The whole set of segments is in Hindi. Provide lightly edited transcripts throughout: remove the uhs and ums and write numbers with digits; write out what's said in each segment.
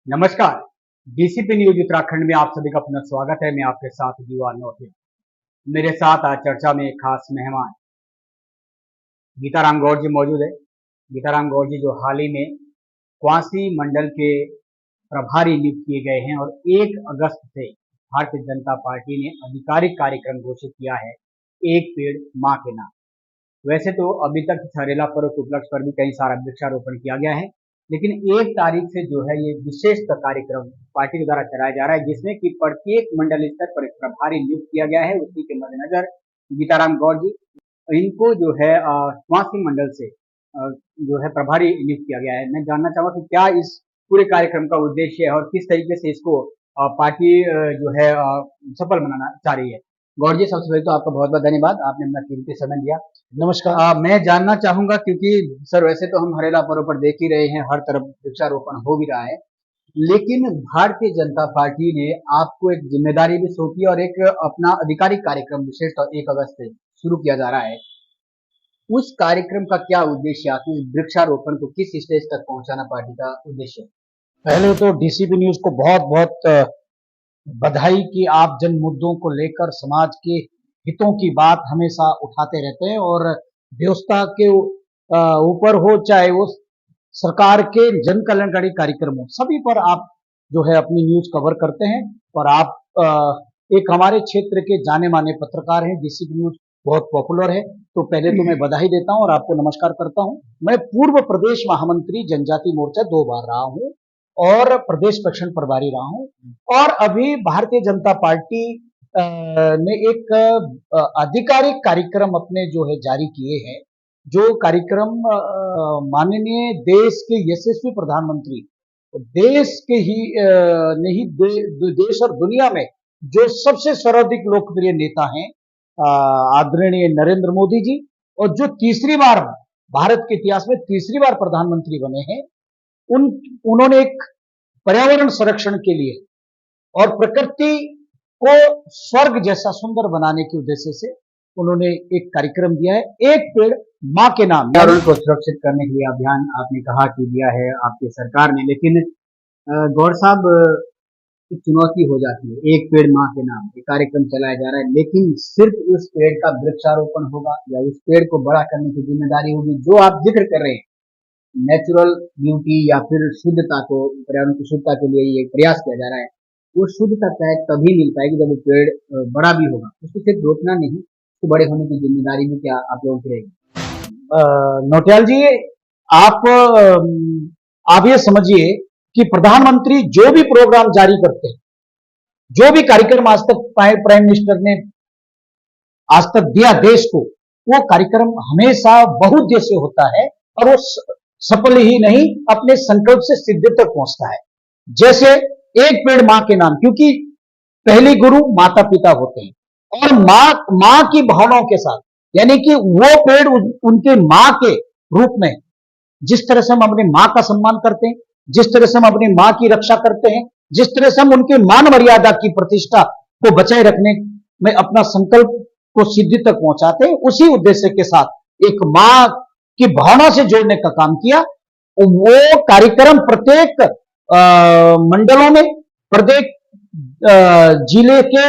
नमस्कार। डीसीपी न्यूज उत्तराखंड में आप सभी का पुनः स्वागत है। मैं आपके साथ युवा नौटिया। मेरे साथ आज चर्चा में एक खास मेहमान गीताराम गौड़ जी मौजूद है। गीताराम गौड़ जी जो हाल ही में क्वासी मंडल के प्रभारी नियुक्त किए गए हैं और 1 अगस्त से भारतीय जनता पार्टी ने आधिकारिक कार्यक्रम घोषित किया है, एक पेड़ मां के नाम। वैसे तो अभी तक हरेला पर्व के उपलक्ष्य पर भी कई सारा वृक्षारोपण किया गया है, लेकिन 1 तारीख से जो है ये विशेष कार्यक्रम पार्टी के द्वारा चलाया जा रहा है, जिसमें कि प्रत्येक मंडल स्तर पर एक प्रभारी नियुक्त किया गया है। उसी के मद्देनजर गीताराम गौड़ जी इनको जो है क्वासी मंडल से जो है प्रभारी नियुक्त किया गया है। मैं जानना चाहूंगा कि क्या इस पूरे कार्यक्रम का उद्देश्य है और किस तरीके से इसको पार्टी जो है सफल बनाना चाह रही है। गौड़ जी, सबसे पहले तो आपका बहुत बहुत धन्यवाद, आपने अपना कीमती समय दिया। नमस्कार। मैं जानना चाहूंगा, क्योंकि सर वैसे तो हम हरेला पर्व पर देख ही रहे हैं, हर तरफ वृक्षारोपण हो भी रहा है, लेकिन भारतीय जनता पार्टी ने आपको एक जिम्मेदारी भी सौंपी और एक अपना आधिकारिक कार्यक्रम विशेषतः 1 अगस्त से शुरू किया जा रहा है। उस कार्यक्रम का क्या उद्देश्य, आखिर वृक्षारोपण को किस स्टेज तक पहुंचाना पार्टी का उद्देश्य है? पहले तो डीसीपी न्यूज को बहुत बहुत बधाई कि आप जन मुद्दों को लेकर समाज के हितों की बात हमेशा उठाते रहते हैं और व्यवस्था के ऊपर हो चाहे वो सरकार के जन कल्याणकारी कार्यक्रम हो, सभी पर आप जो है अपनी न्यूज कवर करते हैं और आप एक हमारे क्षेत्र के जाने माने पत्रकार हैं। डीसीपी न्यूज बहुत पॉपुलर है, तो पहले तो मैं बधाई देता हूं और आपको नमस्कार करता हूं। मैं पूर्व प्रदेश महामंत्री जनजाति मोर्चा 2 बार रहा हूं और प्रदेश प्रक्षण प्रभारी रहा हूं और अभी भारतीय जनता पार्टी ने एक आधिकारिक कार्यक्रम अपने जो है जारी किए हैं, जो कार्यक्रम माननीय देश के यशस्वी प्रधानमंत्री देश के ही नहीं देश और दुनिया में जो सबसे सर्वाधिक लोकप्रिय नेता हैं आदरणीय नरेंद्र मोदी जी, और जो तीसरी बार भारत के इतिहास में तीसरी बार प्रधानमंत्री बने हैं, उन्होंने एक पर्यावरण संरक्षण के लिए और प्रकृति को स्वर्ग जैसा सुंदर बनाने के उद्देश्य से उन्होंने एक कार्यक्रम दिया है, एक पेड़ मां के नाम। पर्यावरण को सुरक्षित करने के लिए अभियान आपने कहा कि दिया है आपकी सरकार ने, लेकिन गौड़ साहब एक चुनौती हो जाती है, एक पेड़ मां के नाम ये कार्यक्रम चलाया जा रहा है, लेकिन सिर्फ उस पेड़ का वृक्षारोपण होगा या उस पेड़ को बड़ा करने की जिम्मेदारी होगी जो आप जिक्र कर रहे हैं, नेचुरल ब्यूटी या फिर शुद्धता को, पर्यावरण की शुद्धता के लिए ये प्रयास किया जा रहा है, वो शुद्धता तभी मिल पाएगी जब वो पेड़ बड़ा भी होगा। उसको सिर्फ रोकना नहीं, उसको बड़े होने की जिम्मेदारी भी क्या आप लोगों की रहेगी? नौटियाल जी, आप ये समझिए कि प्रधानमंत्री जो भी प्रोग्राम जारी करते हैं, जो भी कार्यक्रम आज तक प्राइम मिनिस्टर ने आज तक दिया देश को, वो कार्यक्रम हमेशा बहुउद्देश्य होता है और वो सफल ही नहीं अपने संकल्प से सिद्धि तक पहुंचता है। जैसे एक पेड़ मां के नाम, क्योंकि पहली गुरु माता पिता होते हैं और मां की भावनाओं के साथ, यानी कि वो पेड़ उनके मां के रूप में, जिस तरह से हम अपने मां का सम्मान करते हैं, जिस तरह से हम अपनी मां की रक्षा करते हैं, जिस तरह से हम उनके मान मर्यादा की प्रतिष्ठा को बचाए रखने में अपना संकल्प को सिद्धि तक पहुंचाते हैं, उसी उद्देश्य के साथ एक मां की भावना से जोड़ने का काम किया। वो कार्यक्रम प्रत्येक मंडलों में, प्रत्येक जिले के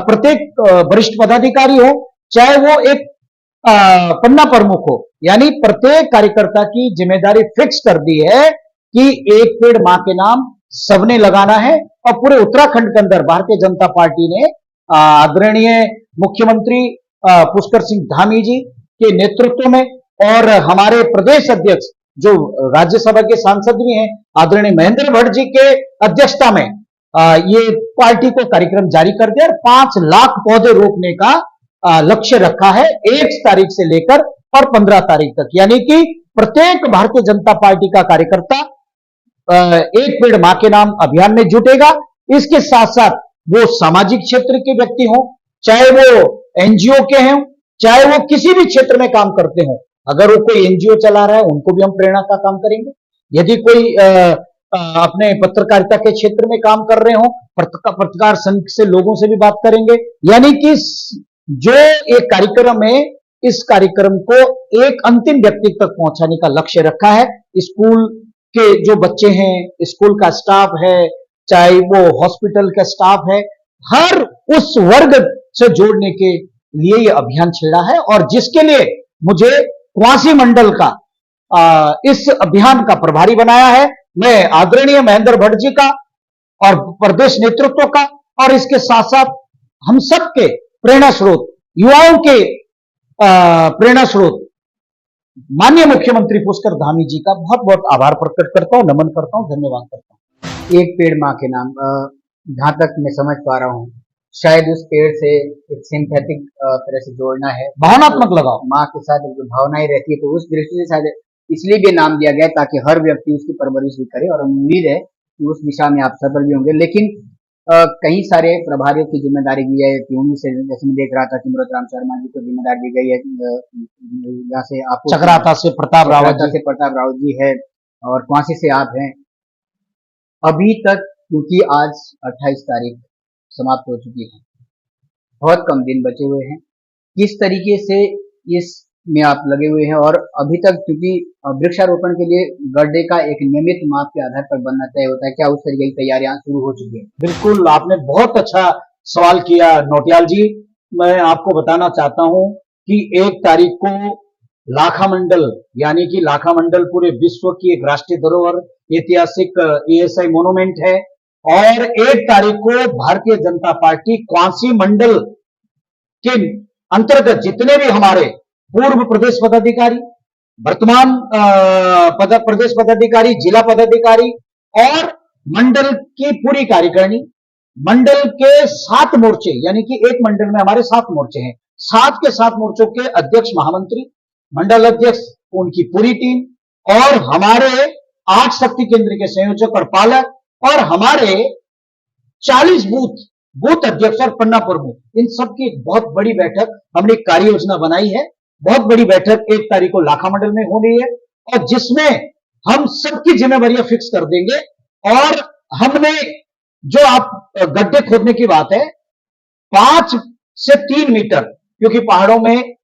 प्रत्येक वरिष्ठ पदाधिकारी हो, चाहे वो एक पन्ना प्रमुख हो, यानी प्रत्येक कार्यकर्ता की जिम्मेदारी फिक्स कर दी है कि एक पेड़ मां के नाम सबने लगाना है। और पूरे उत्तराखंड के अंदर भारतीय जनता पार्टी ने आदरणीय मुख्यमंत्री पुष्कर सिंह धामी जी के नेतृत्व में और हमारे प्रदेश अध्यक्ष जो राज्यसभा के सांसद भी हैं आदरणीय महेंद्र भट्ट जी के अध्यक्षता में ये पार्टी को कार्यक्रम जारी कर दिया और 5 लाख पौधे रोपने का लक्ष्य रखा है 1 तारीख से लेकर और 15 तारीख तक, यानी कि प्रत्येक भारतीय जनता पार्टी का कार्यकर्ता एक पेड़ मां के नाम अभियान में जुटेगा। इसके साथ साथ वो सामाजिक क्षेत्र के व्यक्ति हों, चाहे वो एनजीओ के हों, चाहे वो किसी भी क्षेत्र में काम करते हों, अगर वो कोई एनजीओ चला रहा है उनको भी हम प्रेरणा का काम करेंगे। यदि कोई अपने पत्रकारिता के क्षेत्र में काम कर रहे हो, पत्रकार संघ से लोगों से भी बात करेंगे, यानी कि जो एक कार्यक्रम है, इस कार्यक्रम को एक अंतिम व्यक्ति तक पहुंचाने का लक्ष्य रखा है। स्कूल के जो बच्चे हैं, स्कूल का स्टाफ है, चाहे वो हॉस्पिटल का स्टाफ है, हर उस वर्ग से जोड़ने के लिए ये अभियान छेड़ा है। और जिसके लिए मुझे क्वासी मंडल का इस अभियान का प्रभारी बनाया है। मैं आदरणीय महेंद्र भट्ट जी का और प्रदेश नेतृत्व का और इसके साथ साथ हम सब के प्रेरणा स्रोत, युवाओं के प्रेरणा स्रोत माननीय मुख्यमंत्री पुष्कर धामी जी का बहुत बहुत आभार प्रकट करता हूं, नमन करता हूं, धन्यवाद करता हूं। एक पेड़ माँ के नाम, जहां तक मैं समझ पा रहा हूँ, शायद उस पेड़ से एक सिंथेटिक तरह से जोड़ना है, भावनात्मक लगाओ, माँ के साथ जो भावनाएं रहती है, तो उस दृष्टि से शायद इसलिए भी नाम दिया गया है ताकि हर व्यक्ति उसकी परवरिश भी करे, और उम्मीद है कि उस दिशा में आप सफल भी होंगे। लेकिन कई सारे प्रभारियों की जिम्मेदारी दी है कि उन्हीं से, जैसे मैं देख रहा था कि मुरतराम शर्मा जी को जिम्मेदारी दी गई है, यहाँ से आपको चक्राता से प्रताप रावत जी है और क्वासी से आप हैं। अभी तक, क्योंकि आज 28 तारीख समाप्त हो चुकी है, बहुत कम दिन बचे हुए हैं, किस तरीके से इस में आप लगे हुए हैं? और अभी तक, क्योंकि वृक्षारोपण के लिए गड्ढे का एक नियमित माप के आधार पर बनना तय होता है, क्या उस तरीके की तैयारियां शुरू हो चुकी है? बिल्कुल, आपने बहुत अच्छा सवाल किया नौटियाल जी। मैं आपको बताना चाहता हूं कि 1 तारीख को लाखा मंडल, यानी कि लाखा मंडल पूरे विश्व की एक राष्ट्रीय धरोहर, ऐतिहासिक ASI मोन्यूमेंट है, और 1 तारीख को भारतीय जनता पार्टी क्वासी मंडल के अंतर्गत जितने भी हमारे पूर्व प्रदेश पदाधिकारी, वर्तमान प्रदेश पदाधिकारी, जिला पदाधिकारी और मंडल की पूरी कार्यकारिणी, मंडल के 7 मोर्चे, यानी कि एक मंडल में हमारे 7 मोर्चे हैं, 7 के 7 मोर्चों के अध्यक्ष, महामंत्री, मंडल अध्यक्ष, उनकी पूरी टीम, और हमारे 8 शक्ति केंद्र के संयोजक और पालक, और हमारे 40 बूथ अध्यक्ष और पन्ना प्रमुख, इन सबकी एक बहुत बड़ी बैठक हमने कार्य योजना बनाई है। बहुत बड़ी बैठक 1 तारीख को लाखा मंडल में हो रही है, और जिसमें हम सबकी जिम्मेवारियां फिक्स कर देंगे। और हमने, जो आप गड्ढे खोदने की बात है, 5 से 3 मीटर, क्योंकि पहाड़ों में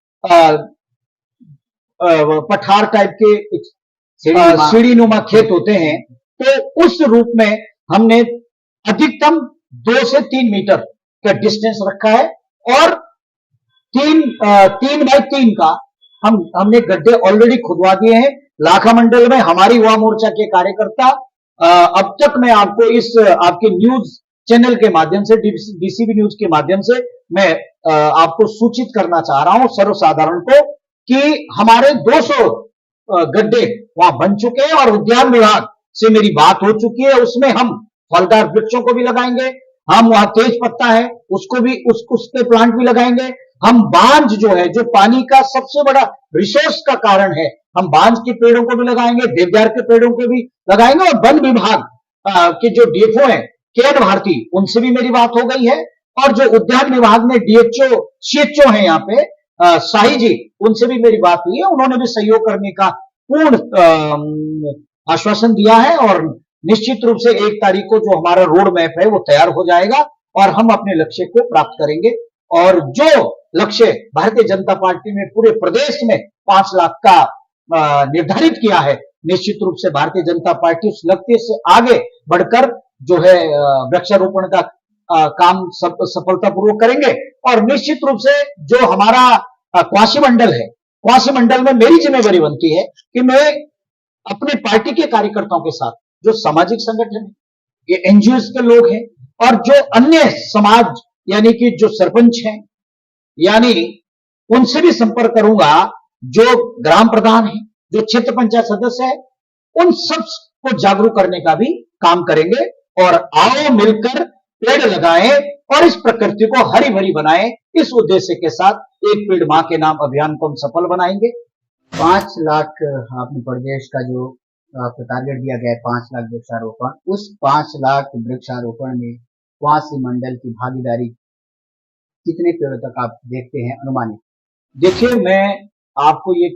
पठार टाइप के सीढ़ीनुमा खेत होते हैं, तो उस रूप में हमने अधिकतम 2 से 3 मीटर का डिस्टेंस रखा है, और 3 बाई 3 का हमने गड्ढे ऑलरेडी खुदवा दिए हैं। लाखा मंडल में हमारी युवा मोर्चा के कार्यकर्ता, अब तक मैं आपको इस आपके न्यूज चैनल के माध्यम से, DCB न्यूज के माध्यम से मैं आपको सूचित करना चाह रहा हूं सर्वसाधारण को, कि हमारे 200 गड्ढे वहां बन चुके हैं, और उद्यान विभाग से मेरी बात हो चुकी है। उसमें हम फलदार वृक्षों को भी लगाएंगे, हम वहां तेज पत्ता है उसको भी, उसके प्लांट भी लगाएंगे। हम बांज जो है, जो पानी का सबसे बड़ा रिसोर्स का कारण है, हम बांज के पेड़ों को भी लगाएंगे, देवदार के पेड़ों को भी लगाएंगे। और वन विभाग के जो DFO है, केन भारती, उनसे भी मेरी बात हो गई है, और जो उद्यान विभाग में DHO CHO है यहाँ पे, शाही जी, उनसे भी मेरी बात हुई है। उन्होंने भी सहयोग करने का पूर्ण आश्वासन दिया है, और निश्चित रूप से 1 तारीख को जो हमारा रोड मैप है वो तैयार हो जाएगा, और हम अपने लक्ष्य को प्राप्त करेंगे। और जो लक्ष्य भारतीय जनता पार्टी ने पूरे प्रदेश में 5 लाख का निर्धारित किया है, निश्चित रूप से भारतीय जनता पार्टी उस लक्ष्य से आगे बढ़कर जो है वृक्षारोपण का काम सफलतापूर्वक करेंगे। और निश्चित रूप से जो हमारा क्वासी मंडल है, क्वासी मंडल में मेरी जिम्मेवारी बनती है कि मैं अपने पार्टी के कार्यकर्ताओं के साथ, जो सामाजिक संगठन है, ये NGOs के लोग हैं, और जो अन्य समाज, यानी कि जो सरपंच हैं, यानी उनसे भी संपर्क करूंगा, जो ग्राम प्रधान है, जो क्षेत्र पंचायत सदस्य है, उन सब को जागरूक करने का भी काम करेंगे। और आओ मिलकर पेड़ लगाएं और इस प्रकृति को हरी भरी बनाएं, इस उद्देश्य के साथ 1 पेड़ मां के नाम अभियान को हम सफल बनाएंगे। 5 लाख आपने प्रदेश का जो आपको टारगेट दिया गया है, 5 लाख वृक्षारोपण, उस 5 लाख वृक्षारोपण में क्वासी मंडल की भागीदारी कितने पेड़ों तक आप देखते हैं अनुमानित? देखिए, मैं आपको ये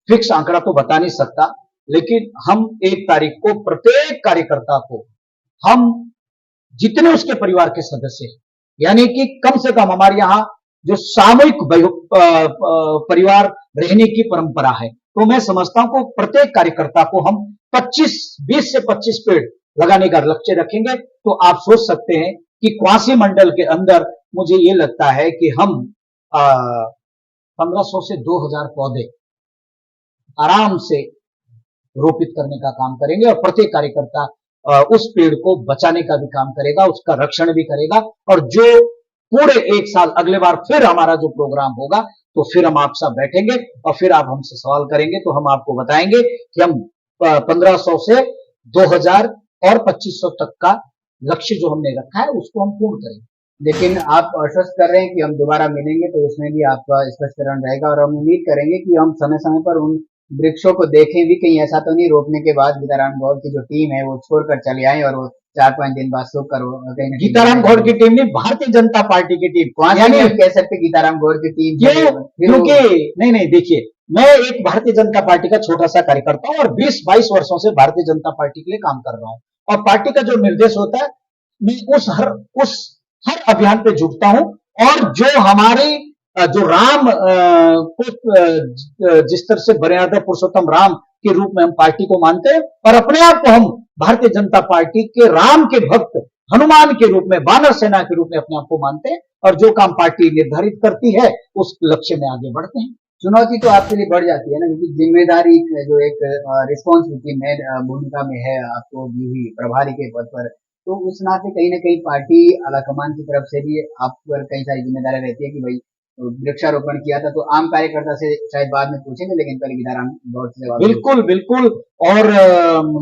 फिक्स आंकड़ा तो बता नहीं सकता, लेकिन हम 1 तारीख को प्रत्येक कार्यकर्ता को, हम जितने उसके परिवार के सदस्य हैं, यानी कि कम से कम हमारे यहाँ जो सामूहिक परिवार रहने की परंपरा है, तो मैं समझता हूं कि प्रत्येक कार्यकर्ता को हम 20 से 25 पेड़ लगाने का लक्ष्य रखेंगे। तो आप सोच सकते हैं कि क्वासी मंडल के अंदर मुझे ये लगता है कि हम 1500 से 2000 पौधे आराम से रोपित करने का काम करेंगे और प्रत्येक कार्यकर्ता उस पेड़ को बचाने का भी काम करेगा, उसका रक्षण भी करेगा। और जो पूरे एक साल अगले बार फिर हमारा जो प्रोग्राम होगा तो फिर हम आप सब बैठेंगे और फिर आप हमसे सवाल करेंगे तो हम आपको बताएंगे कि हम 1500 से 2000 और 2500 तक का लक्ष्य जो हमने रखा है उसको हम पूर्ण करेंगे। लेकिन आप आश्वस्त कर रहे हैं कि हम दोबारा मिलेंगे तो उसमें भी आपका स्पष्टीकरण रहेगा और हम उम्मीद करेंगे कि हम समय समय पर उन वृक्षों को देखें भी, कहीं ऐसा तो नहीं रोपने के बाद गीताराम गौड़ की जो टीम है वो छोड़कर चले आए और वो 4-5 दिन बाद सो कर गीताराम गौड़ की टीम नहीं, भारतीय जनता पार्टी की टीम। यानी कह सकते गीताराम गौड़ की टीम क्योंकि नहीं देखिए, मैं एक भारतीय जनता पार्टी का छोटा सा कार्यकर्ता हूं और 20-22 वर्षों से भारतीय जनता पार्टी के लिए काम कर रहा हूं और पार्टी का जो निर्देश होता है मैं उस हर अभियान पे जुटता हूं। और जो हमारी जो राम को जिस तरह से मर्यादा पुरुषोत्तम राम के रूप में हम पार्टी को मानते हैं और अपने आप को हम भारतीय जनता पार्टी के राम के भक्त हनुमान के रूप में, वानर सेना के रूप में अपने आप को मानते हैं और जो काम पार्टी निर्धारित करती है उस लक्ष्य में आगे बढ़ते हैं। चुनौती तो आपके लिए बढ़ जाती है ना, क्योंकि जिम्मेदारी जो एक रिस्पॉन्सिबिलिटी में भूमिका में है आपको दी हुई प्रभारी के पद पर, तो उस नाते कहीं ना कहीं पार्टी आलाकमान की तरफ से भी आप पर कई सारी जिम्मेदारियां रहती है कि भाई वृक्षारोपण किया था तो आम कार्यकर्ता से शायद बाद में पूछेंगे, लेकिन पहले गीताराम गौड़ से जवाब। बिल्कुल। और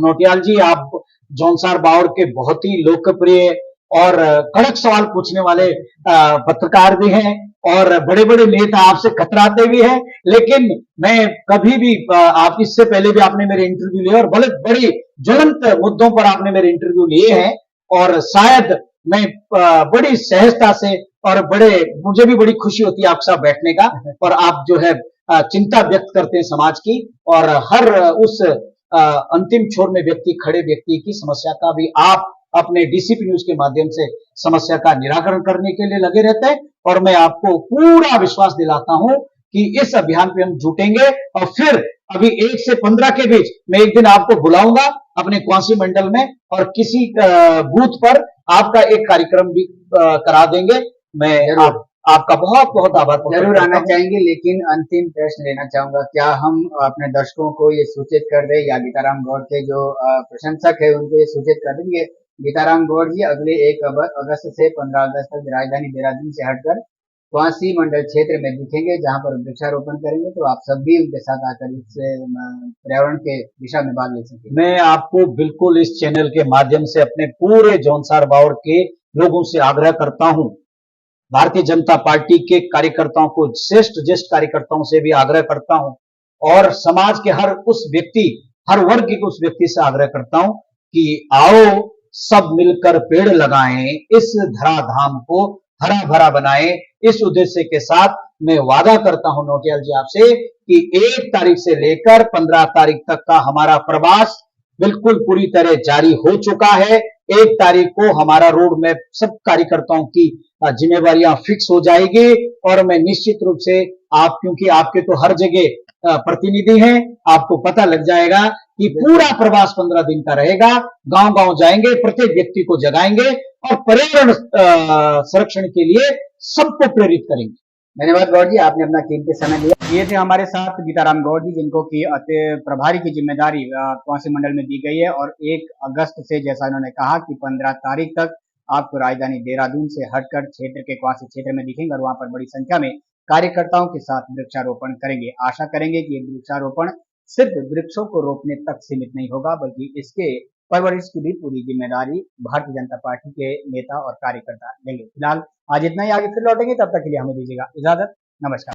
नोटियाल जी, आप जौनसार बावड़ के बहुत ही लोकप्रिय और कड़क सवाल पूछने वाले पत्रकार भी हैं और बड़े बड़े नेता आपसे कतराते भी हैं, लेकिन मैं कभी भी आप इससे पहले भी आपने मेरे इंटरव्यू लिए और बड़े ज्वलंत मुद्दों पर आपने मेरे इंटरव्यू लिए हैं और शायद मैं बड़ी सहजता से और मुझे भी बड़ी खुशी होती है आपके साथ बैठने का और आप जो है चिंता व्यक्त करते हैं समाज की और हर उस अंतिम छोर में खड़े व्यक्ति की समस्या का भी आप अपने डीसीपी न्यूज के माध्यम से समस्या का निराकरण करने के लिए लगे रहते हैं। और मैं आपको पूरा विश्वास दिलाता हूं कि इस अभियान पे हम जुटेंगे और फिर अभी 1 से 15 के बीच मैं एक दिन आपको बुलाऊंगा अपने क्वासी मंडल में और किसी बूथ पर आपका एक कार्यक्रम भी करा देंगे। मैं आपका बहुत बहुत आभार जरूर आना चाहेंगे, लेकिन अंतिम प्रश्न लेना चाहूंगा, क्या हम अपने दर्शकों को ये सूचित कर दें या गीताराम गौड़ के जो प्रशंसक है उनको ये सूचित कर दें कि गीताराम गौड़ जी अगले 1 अगस्त से 15 अगस्त तक राजधानी देहरादून से हटकर क्वासी मंडल क्षेत्र में दिखेंगे जहां पर वृक्षारोपण करेंगे, तो आप सब भी उनके साथ आकर इस पर्यावरण के दिशा में भाग ले सकें। मैं आपको बिल्कुल इस चैनल के माध्यम से अपने पूरे जौनसार बावड़ के लोगों से आग्रह करता हूं, भारतीय जनता पार्टी के कार्यकर्ताओं को, ज्येष्ठ कार्यकर्ताओं से भी आग्रह करता हूं और समाज के हर वर्ग के उस व्यक्ति से आग्रह करता हूं कि आओ सब मिलकर पेड़ लगाएं, इस धराधाम को हरा भरा बनाएं। इस उद्देश्य के साथ मैं वादा करता हूं नोटियाल जी आपसे कि 1 तारीख से लेकर 15 तारीख तक का हमारा प्रवास बिल्कुल पूरी तरह जारी हो चुका है। 1 तारीख को हमारा रोड मैप सब कार्यकर्ताओं की जिम्मेवारियां फिक्स हो जाएगी और मैं निश्चित रूप से क्योंकि आपके तो हर जगह प्रतिनिधि हैं, आपको पता लग जाएगा कि पूरा प्रवास 15 दिन का रहेगा। गांव-गांव जाएंगे, प्रत्येक व्यक्ति को जगाएंगे और पर्यावरण संरक्षण के लिए सबको प्रेरित करेंगे। धन्यवाद गौड़ जी, आपने अपना कीमती समय दिया। ये थे हमारे साथ गीताराम गौड़ जी, जिनको की प्रभारी की जिम्मेदारी क्वासी मंडल में दी गई है और 1 अगस्त से, जैसा उन्होंने कहा, कि 15 तारीख तक आपको राजधानी देहरादून से हटकर क्षेत्र के क्वासी क्षेत्र में दिखेंगे और वहां पर बड़ी संख्या में कार्यकर्ताओं के साथ वृक्षारोपण करेंगे। आशा करेंगे कि ये वृक्षारोपण सिर्फ वृक्षों को रोपने तक सीमित नहीं होगा, बल्कि इसके परवरिश की भी पूरी जिम्मेदारी भारतीय जनता पार्टी के नेता और कार्यकर्ता लेंगे। फिलहाल आज इतना ही, आगे फिर लौटेंगे, तब तक के लिए हमें दीजिएगा इजाजत। नमस्कार।